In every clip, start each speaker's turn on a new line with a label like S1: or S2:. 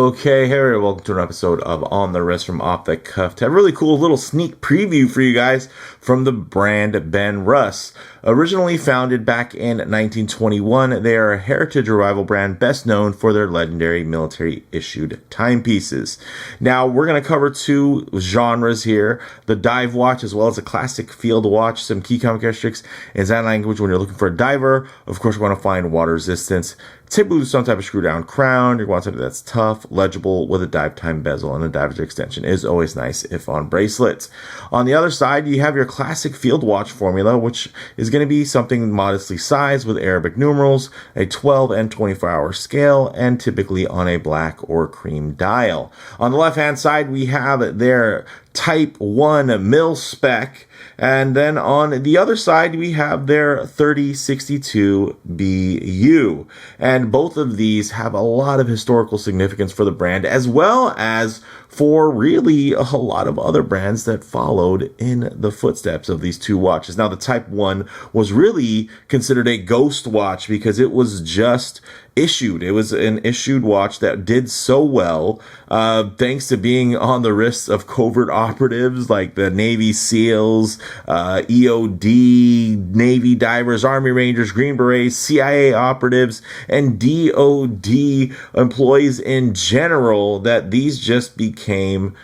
S1: Okay, hey, welcome to an episode of On the Wrist from Off the Cuff. To have a really cool little sneak preview for you guys from the brand Benrus. Originally founded back in 1921, they are a heritage revival brand best known for their legendary military-issued timepieces. Now, we're going to cover two genres here, the dive watch as well as a classic field watch, some key common characteristics in sign language when you're looking for a diver. Of course, we want to find water resistance, typically with some type of screw down crown. You want something that's tough, legible, with a dive time bezel, and a diver's extension is always nice if on bracelets. On the other side, you have your classic field watch formula, which is going to be something modestly sized with Arabic numerals, a 12 and 24-hour scale, and typically on a black or cream dial. On the left-hand side, we have their Type 1 Mil Spec, and then on the other side, we have their 3062 BU. And both of these have a lot of historical significance for the brand, as well as for really a lot of other brands that followed in the footsteps of these two watches. Now, the Type 1 was really considered a ghost watch because it was just issued. It was an issued watch that did so well, thanks to being on the wrists of covert operatives like the Navy SEALs, EOD, Navy divers, Army Rangers, Green Berets, CIA operatives, and DOD employees in general, that these just became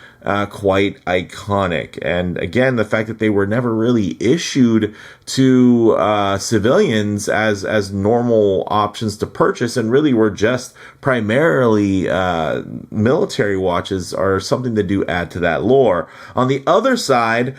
S1: quite iconic. And again, the fact that they were never really issued to civilians as normal options to purchase, and really were just primarily military watches, are something that do add to that lore. On the other side,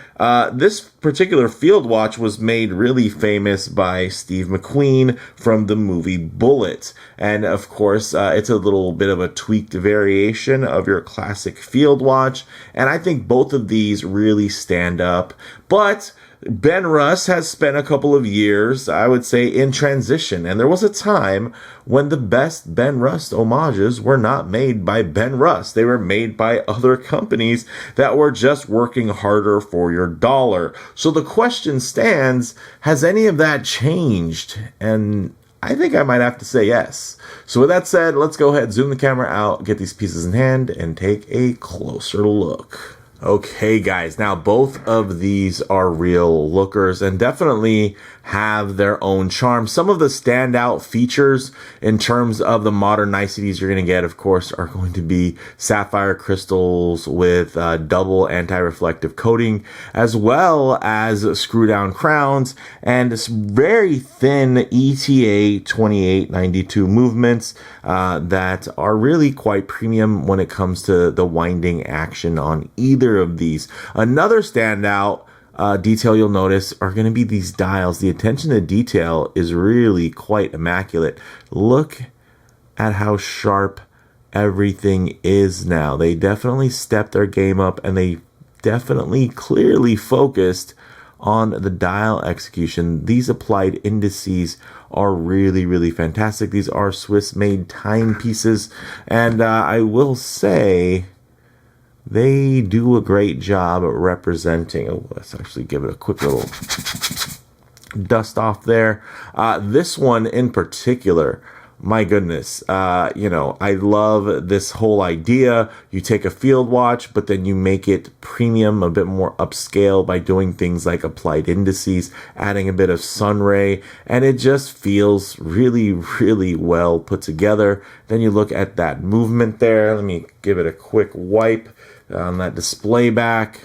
S1: this particular field watch was made really famous by Steve McQueen from the movie Bullet. And of course, it's a little bit of a tweaked variation of your classic field watch. And I think both of these really stand up. But Benrus has spent a couple of years, I would say, in transition. And there was a time when the best Benrus homages were not made by Benrus. They were made by other companies that were just working harder for your dollar. So the question stands, has any of that changed? And I think I might have to say yes. So with that said, let's go ahead, zoom the camera out, get these pieces in hand, and take a closer look. Okay, guys, now both of these are real lookers and definitely have their own charm. Some of the standout features in terms of the modern niceties you're going to get, of course, are going to be sapphire crystals with double anti-reflective coating, as well as screw down crowns and very thin ETA 2892 movements that are really quite premium when it comes to the winding action on either of these. Another standout detail you'll notice are going to be these dials. The attention to detail is really quite immaculate. Look at how sharp everything is now. They definitely stepped their game up, and they definitely clearly focused on the dial execution. These applied indices are really, really fantastic. These are Swiss-made timepieces, and I will say they do a great job at representing. Oh, let's actually give it a quick little dust off there. This one in particular, my goodness, I love this whole idea. You take a field watch, but then you make it premium, a bit more upscale by doing things like applied indices, adding a bit of sunray, and it just feels really, really well put together. Then you look at that movement there. Let me give it a quick wipe on that display back.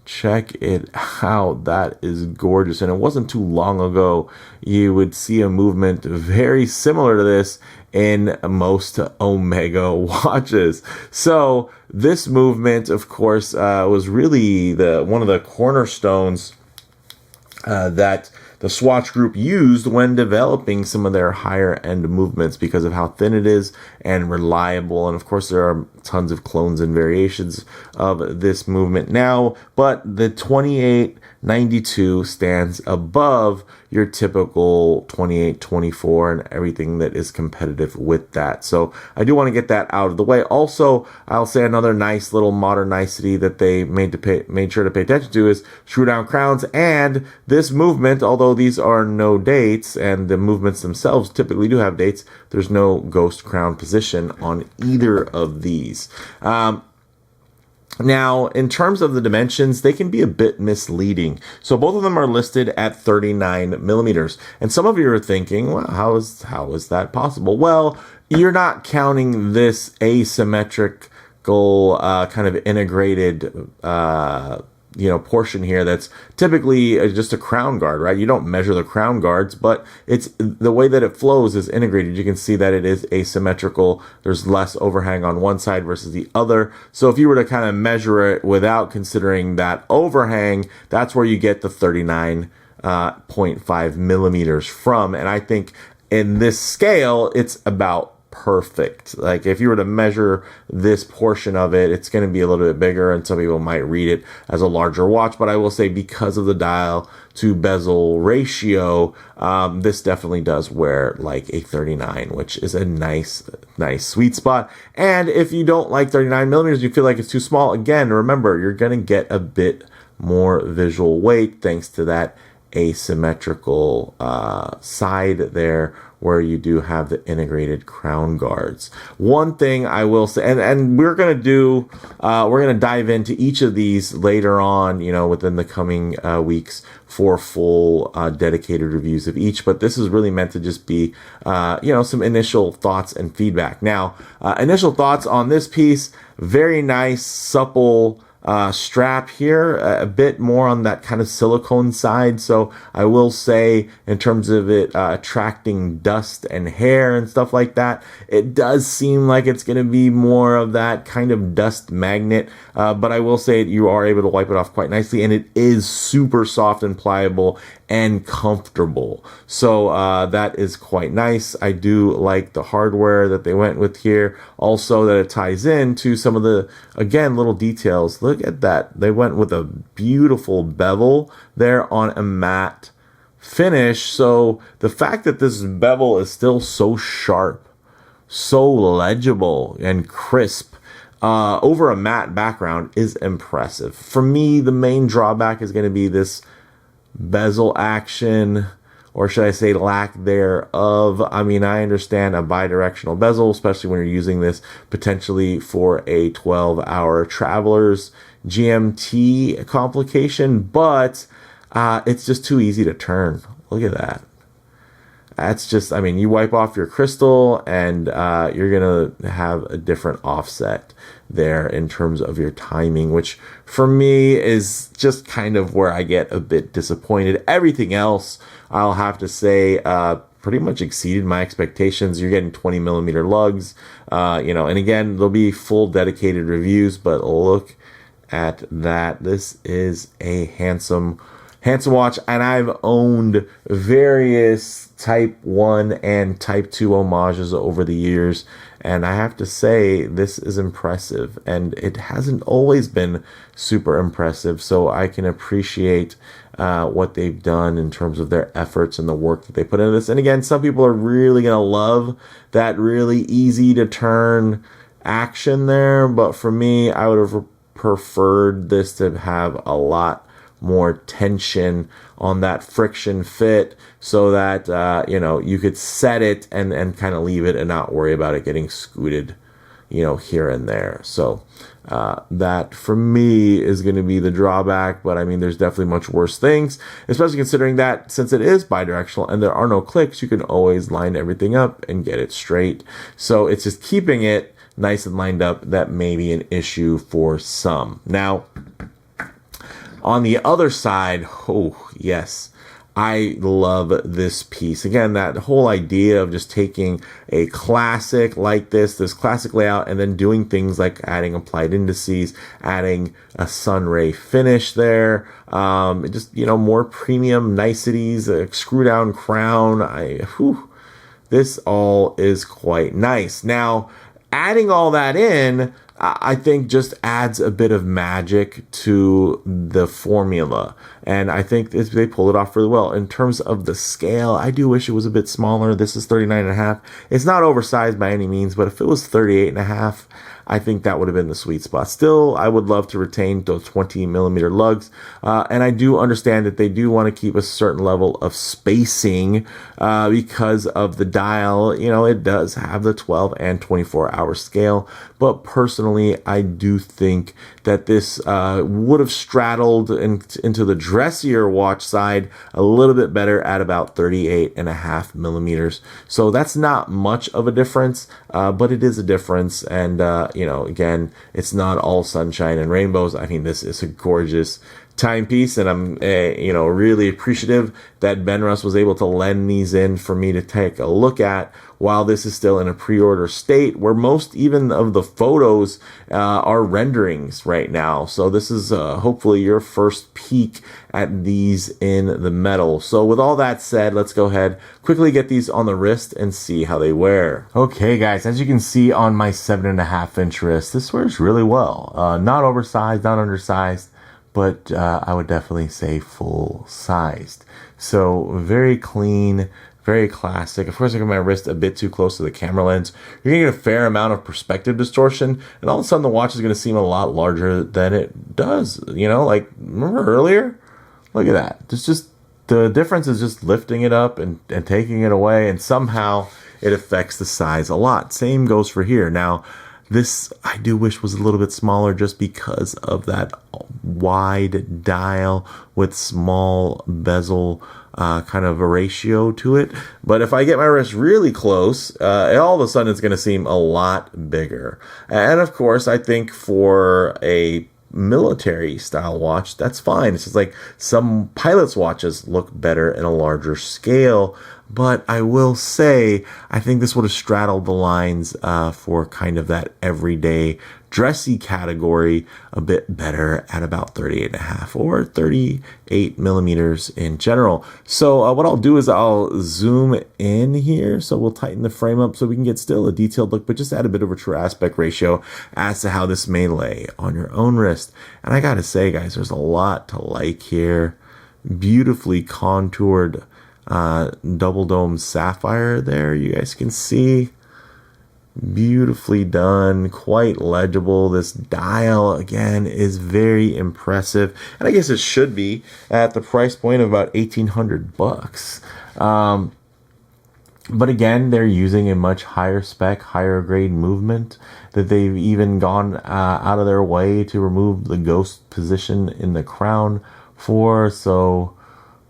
S1: Check it out. That is gorgeous. And it wasn't too long ago you would see a movement very similar to this in most Omega watches. So this movement, of course, was really one of the cornerstones that the Swatch Group used when developing some of their higher end movements, because of how thin it is and reliable. And of course, there are tons of clones and variations of this movement now, but the 2892 stands above your typical 28, 24, and everything that is competitive with that. So I do want to get that out of the way. Also, I'll say another nice little modern nicety that they made sure to pay attention to is screw down crowns. And this movement, although these are no dates and the movements themselves typically do have dates, there's no ghost crown position on either of these. Now, in terms of the dimensions, they can be a bit misleading. So both of them are listed at 39 millimeters. And some of you are thinking, well, how is that possible? Well, you're not counting this asymmetrical kind of integrated portion here that's typically just a crown guard, right? You don't measure the crown guards, but it's the way that it flows is integrated. You can see that it is asymmetrical. There's less overhang on one side versus the other. So if you were to kind of measure it without considering that overhang, that's where you get the 39.5 millimeters from. And I think in this scale, it's about perfect. Like if you were to measure this portion of it, it's going to be a little bit bigger, and some people might read it as a larger watch. But I will say, because of the dial to bezel ratio, this definitely does wear like a 39, which is a nice sweet spot. And if you don't like 39 millimeters, you feel like it's too small, again, remember, you're going to get a bit more visual weight thanks to that asymmetrical side there, where you do have the integrated crown guards. One thing I will say, and we're going to dive into each of these later on, within the coming weeks for full dedicated reviews of each, but this is really meant to just be, some initial thoughts and feedback. Now, initial thoughts on this piece, very nice, supple, strap here, a bit more on that kind of silicone side. So I will say, in terms of it attracting dust and hair and stuff like that, it does seem like it's going to be more of that kind of dust magnet. But I will say you are able to wipe it off quite nicely, and it is super soft and pliable and comfortable. So that is quite nice. I do like the hardware that they went with here. Also, that it ties into some of the, again, little details. Look at that. They went with a beautiful bevel there on a matte finish. So the fact that this bevel is still so sharp, so legible and crisp over a matte background is impressive. For me, the main drawback is going to be this bezel action, or should I say lack thereof. I mean, I understand a bidirectional bezel, especially when you're using this potentially for a 12-hour traveler's GMT complication, but it's just too easy to turn. Look at that. That's just, I mean, you wipe off your crystal and you're going to have a different offset there in terms of your timing, which for me is just kind of where I get a bit disappointed. Everything else, I'll have to say, pretty much exceeded my expectations. You're getting 20 millimeter lugs, and again, there'll be full dedicated reviews, but look at that. This is a handsome watch, and I've owned various Type 1 and Type 2 homages over the years, and I have to say, this is impressive, and it hasn't always been super impressive, so I can appreciate what they've done in terms of their efforts and the work that they put into this. And again, some people are really going to love that really easy to turn action there, but for me, I would have preferred this to have a lot more tension on that friction fit, so that you could set it and kind of leave it and not worry about it getting scooted here and there. So that for me is going to be the drawback, but I mean, there's definitely much worse things, especially considering that since it is bidirectional and there are no clicks, you can always line everything up and get it straight. So it's just keeping it nice and lined up that may be an issue for some. Now, on the other side, oh yes, I love this piece. Again, that whole idea of just taking a classic like this classic layout, and then doing things like adding applied indices, adding a sunray finish there, just, more premium niceties, a screw down crown. This all is quite nice. Now, adding all that in, I think just adds a bit of magic to the formula. And I think they pull it off really well. In terms of the scale, I do wish it was a bit smaller. This is 39.5. It's not oversized by any means, but if it was 38.5, I think that would have been the sweet spot. Still, I would love to retain those 20 millimeter lugs. And I do understand that they do want to keep a certain level of spacing because of the dial. You know, it does have the 12 and 24 hour scale. But personally, I do think that this would have straddled into the dressier watch side a little bit better at about 38.5 millimeters. So that's not much of a difference, but it is a difference. And, you know, again, it's not all sunshine and rainbows. I mean, this is a gorgeous timepiece, and I'm you know, really appreciative that Benrus was able to lend these in for me to take a look at while this is still in a pre-order state, where most even of the photos are renderings right now. So this is hopefully your first peek at these in the metal. So with all that said, let's go ahead, quickly get these on the wrist and see how they wear. Okay guys, as you can see on my 7.5-inch wrist, this wears really well. Not oversized, not undersized, but I would definitely say full-sized. So very clean, very classic. Of course, I got my wrist a bit too close to the camera lens. You're gonna get a fair amount of perspective distortion, and all of a sudden the watch is gonna seem a lot larger than it does. You know, like, remember earlier? Look at that. It's just, the difference is just lifting it up and taking it away, and somehow it affects the size a lot. Same goes for here. Now, this I do wish was a little bit smaller just because of that wide dial with small bezel kind of a ratio to it. But if I get my wrist really close, all of a sudden it's going to seem a lot bigger. And of course, I think for a military style watch, that's fine. It's just like some pilots' watches look better in a larger scale. But I will say, I think this would have straddled the lines for kind of that everyday dressy category a bit better at about 38.5 or 38 millimeters in general. So what I'll do is I'll zoom in here. So we'll tighten the frame up so we can get still a detailed look, but just add a bit of a true aspect ratio as to how this may lay on your own wrist. And I gotta say, guys, there's a lot to like here. Beautifully contoured double dome sapphire there, you guys can see. Beautifully done, quite legible. This dial again is very impressive, and I guess it should be at the price point of about $1,800. But again, they're using a much higher spec, higher grade movement that they've even gone out of their way to remove the ghost position in the crown for. So,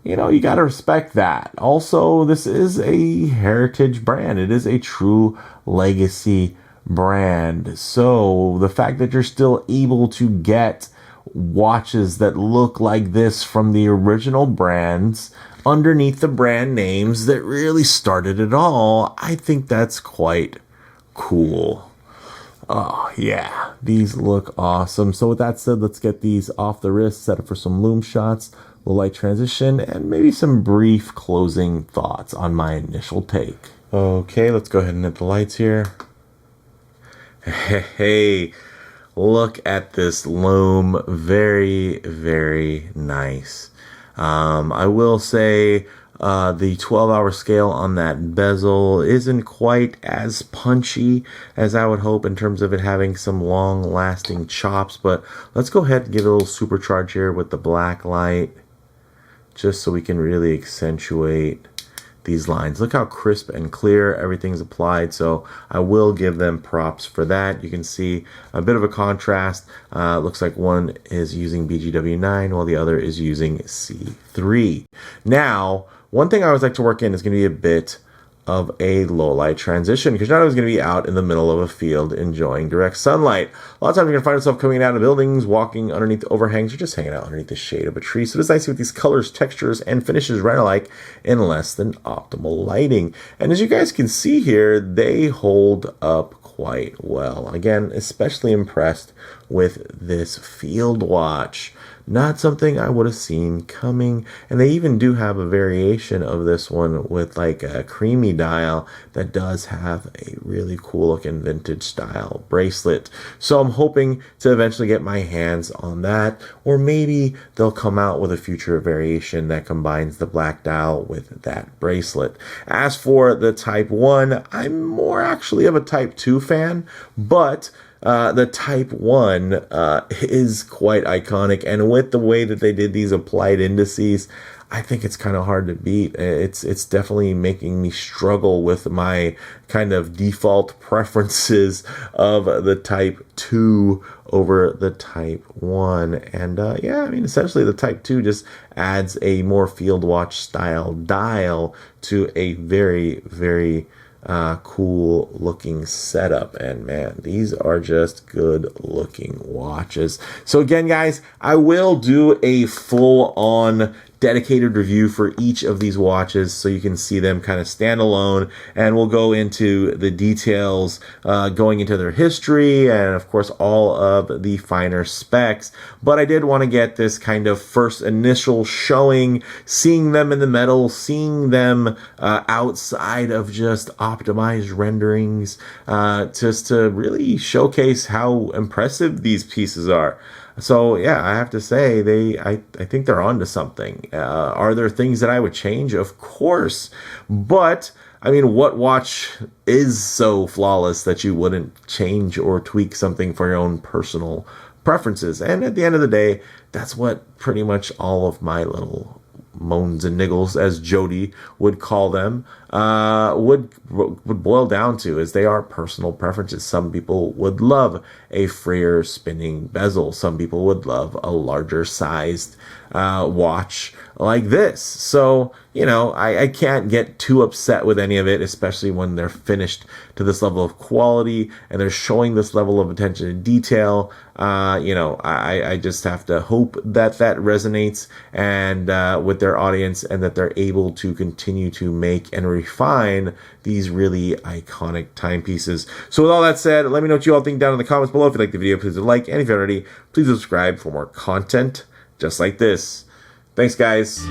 S1: you know, you got to respect that. Also, this is a heritage brand. It is a true legacy brand. So the fact that you're still able to get watches that look like this from the original brands underneath the brand names that really started it all, I think that's quite cool. Oh yeah, these look awesome. So with that said, let's get these off the wrist, set up for some Lume shots, a light transition, and maybe some brief closing thoughts on my initial take. Okay, let's go ahead and hit the lights here. Hey, look at this Lume. Very, very nice. I will say the 12-hour scale on that bezel isn't quite as punchy as I would hope in terms of it having some long-lasting chops, but let's go ahead and give it a little supercharge here with the black light, just so we can really accentuate these lines. Look how crisp and clear everything's applied, so I will give them props for that. You can see a bit of a contrast. Looks like one is using BGW9 while the other is using C3. Now, one thing I always like to work in is going to be a bit of a low light transition, because you're not always going to be out in the middle of a field enjoying direct sunlight. A lot of times you're going to find yourself coming out of buildings, walking underneath overhangs, or just hanging out underneath the shade of a tree. So it's nice to see what these colors, textures, and finishes right alike in less than optimal lighting. And as you guys can see here, they hold up quite well. Again, especially impressed with this field watch. not something I would have seen coming. And they even do have a variation of this one with like a creamy dial that does have a really cool looking vintage style bracelet. So I'm hoping to eventually get my hands on that, or maybe they'll come out with a future variation that combines the black dial with that bracelet. As for the Type 1, I'm more actually of a Type 2 fan, but the Type 1 is quite iconic, and with the way that they did these applied indices, I think it's kind of hard to beat. It's definitely making me struggle with my kind of default preferences of the Type 2 over the Type 1. And yeah, I mean, essentially the Type 2 just adds a more field watch style dial to a very, very cool looking setup. And man, these are just good looking watches. So again, guys, I will do a full on dedicated review for each of these watches so you can see them kind of stand alone, and we'll go into the details going into their history and of course all of the finer specs. But I did want to get this kind of first initial showing, seeing them in the metal, seeing them outside of just optimized renderings, just to really showcase how impressive these pieces are. So yeah, I have to say I think they're onto something. Are there things that I would change? Of course, but I mean, what watch is so flawless that you wouldn't change or tweak something for your own personal preferences? And at the end of the day, that's what pretty much all of my little moans and niggles, as Jody would call them, would boil down to, is they are personal preferences. Some people would love a freer spinning bezel. Some people would love a larger sized watch like this. So, you know, I can't get too upset with any of it, especially when they're finished to this level of quality and they're showing this level of attention to detail. You know, I just have to hope that that resonates and with their audience, and that they're able to continue to make and refine these really iconic timepieces. So with all that said, let me know what you all think down in the comments below. If you like the video, please leave a like, and if you're already, please subscribe for more content just like this. Thanks, guys.